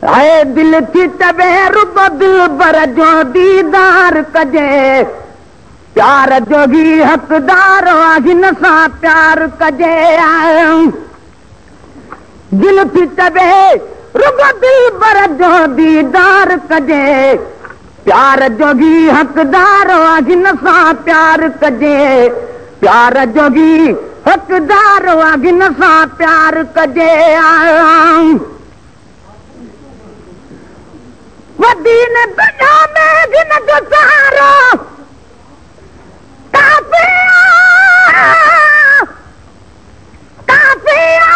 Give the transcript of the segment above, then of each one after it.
ऐ दिल थी तबे रुब दिल बर जो दीदार कजे प्यार जोगी हक़दार हिन सां प्यार कजे दिल थी तबे रुब दिल बर जो दीदार कजे प्यार जोगी हक़दार हिन सां प्यार कजे प्यार जोगी हक़दार हिन सां प्यार कजे वदीन दुनिया में जिन जो सहारो काफिया काफिया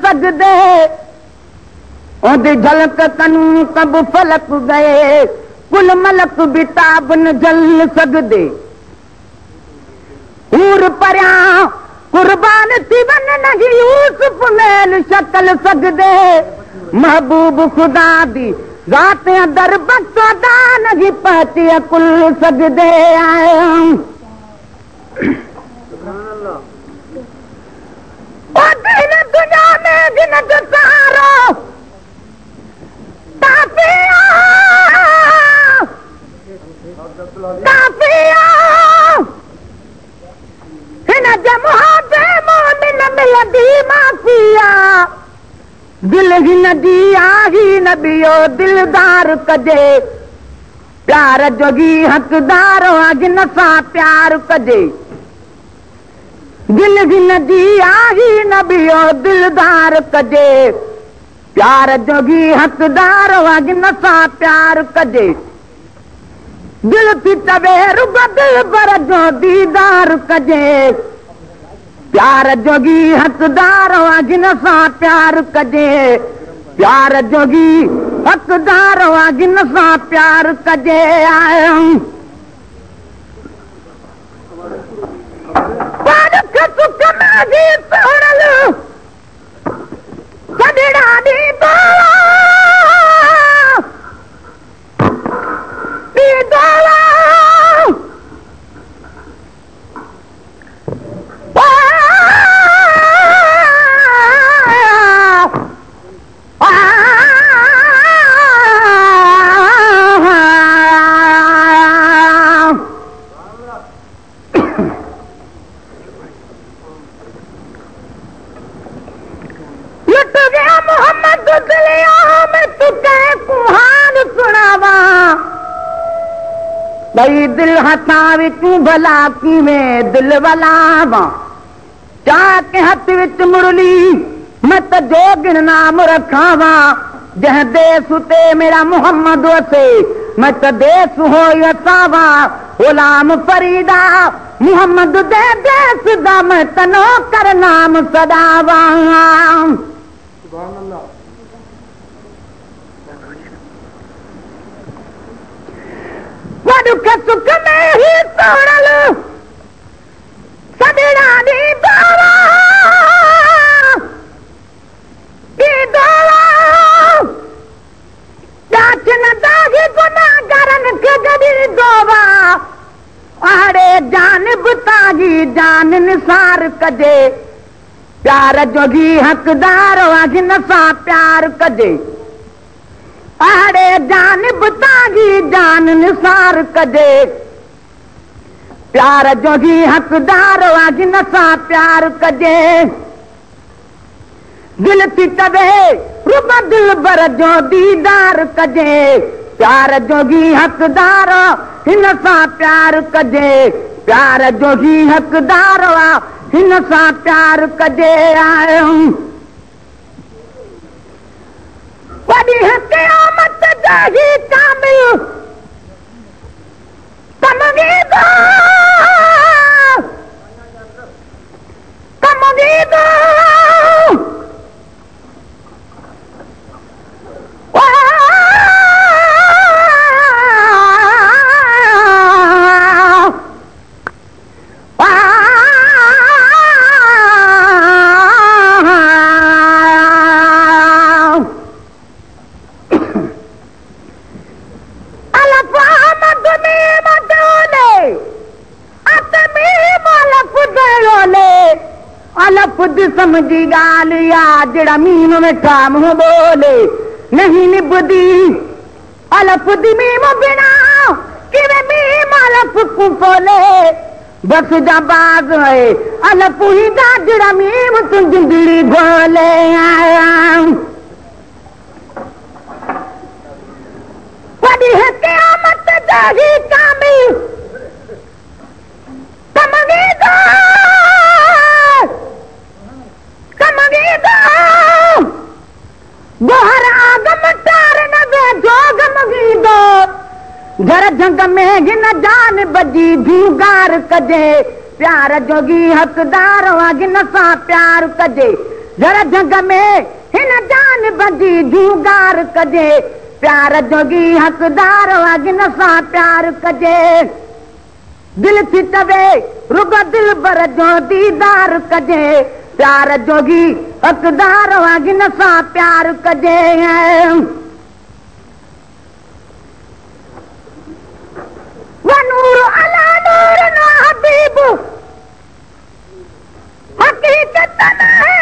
सगदे ओदी झलक कनू कब फलक गए कुल मलक बिताब न जल सगदे हूर परिया कुर्बान थी वन नहीं यूसुफ मेल शक्ल सगदे महबूब खुदा दी ज़ात दर बख्शदा नहीं पहची कुल सगदे दुनिया में जिन जो सहारो काफिया काफिया हिन जमुहाते मोमिन मिलदी माफिया दिल हिन जी आही नबियो दिलदार कजे प्यार जोगी हक़दार हिन सां प्यार कजे दिल हिन जी आही नबियो दिलदार कजे प्यार जोगी हक़दार हिन सां प्यार कजे दिल थी तबे रुब दिल बर जो दीदार कजे प्यार जोगी हक़दार हिन सां प्यार कजे प्यार जोगी हक़दार हिन सां प्यार कजे सुख में भी सोड़ल सजड़ा दी दोला भई दिल हथां विचूं भला किवें दिल वलावां चाके हथ विच मुरली मत जोगिन नाम रखावां जंहिं देस उते मेरा मोहम्मद वसे मत देस हो असावां गुलाम फरीदा मोहम्मद दे देस दा मैं तनो कर नाम सदावां दुख सुख में ही सोड़ल सजड़ा दी दोला जाचन दागी गुनाहगारन के गदी दोवा आड़े जानिब तागी जान निसार कजे प्यार जोगी हक़दार हिन सां प्यार कजे आड़े जानिब तागी जान निसार कजे प्यार जोगी हक़दार हिन सां प्यार कजे दिल थी तबे रुब दिल बर जो दीदार कजे प्यार जोगी हक़दार हिन सां प्यार कजे प्यार जोगी हक़दार हिन सां प्यार कजे वॾी क़यामत जाही कामिल तमगीदा अलफ़ समझी ॻाल्हि या जड़ा मीम वेठा मुंहुं बोले नहीं निभदी अलफ़ मीम बिना किवे मीम अलफ़ को बोले बस जा बाग है अलफ़ ही दा जड़ा मीम तू जिंदड़ी बोले वडी है क़यामत जाही कामी कमगीदा गोहर आगम तार न वेठो गमगीदो घर जंग में हिन जान बजी झूगार कजे प्यार जोगी हक़दार वागिन सां प्यार कजे घर जंग में हिन जान बजी झूगार कजे प्यार जोगी हक़दार वागिन सां प्यार कजे दिल थी तवे रुग दिल बर जो दीदार कजे प्यार जोगी हक़दार वागिन सां प्यार कजे वनूर अला नूर न हबीब हकीकत में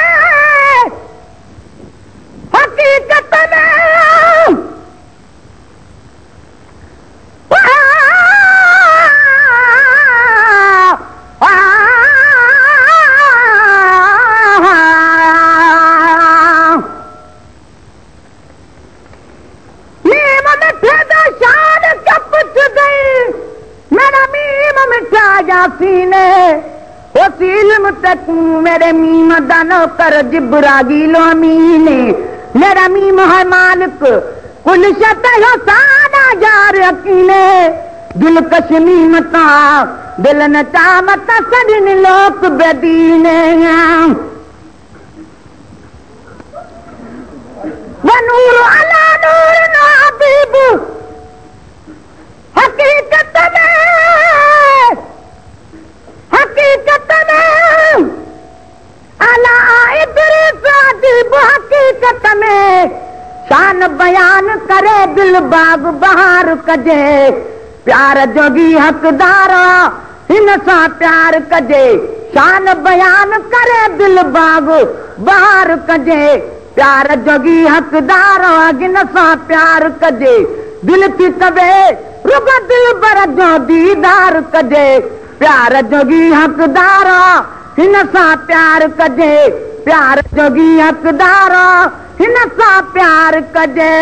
मेरे मीम दानो कर जिब्रागीलो अमीने मेरा मीम है मालिक कुल शत हो सादा जार यकीने दिल कश मीम ता दिल न चामत सदिन लोक बेदीने वनूर अला नूर न हबीब हकीकत में अला इदरिस अदीब हकीकत में शान बयान करे दिल बाग बहार कजे प्यार जोगी हक़दार हिन सां प्यार कजे शान बयान करे दिल बाग बहार कजे प्यार जोगी हक़दार हिन सां प्यार कजे दिल थी तवे रुग दिल बर जो दीदार कजे प्यार जोगी हक़दार हिन सां प्यार कजे प्यार जोगी हक़दार हिन सां प्यार कजे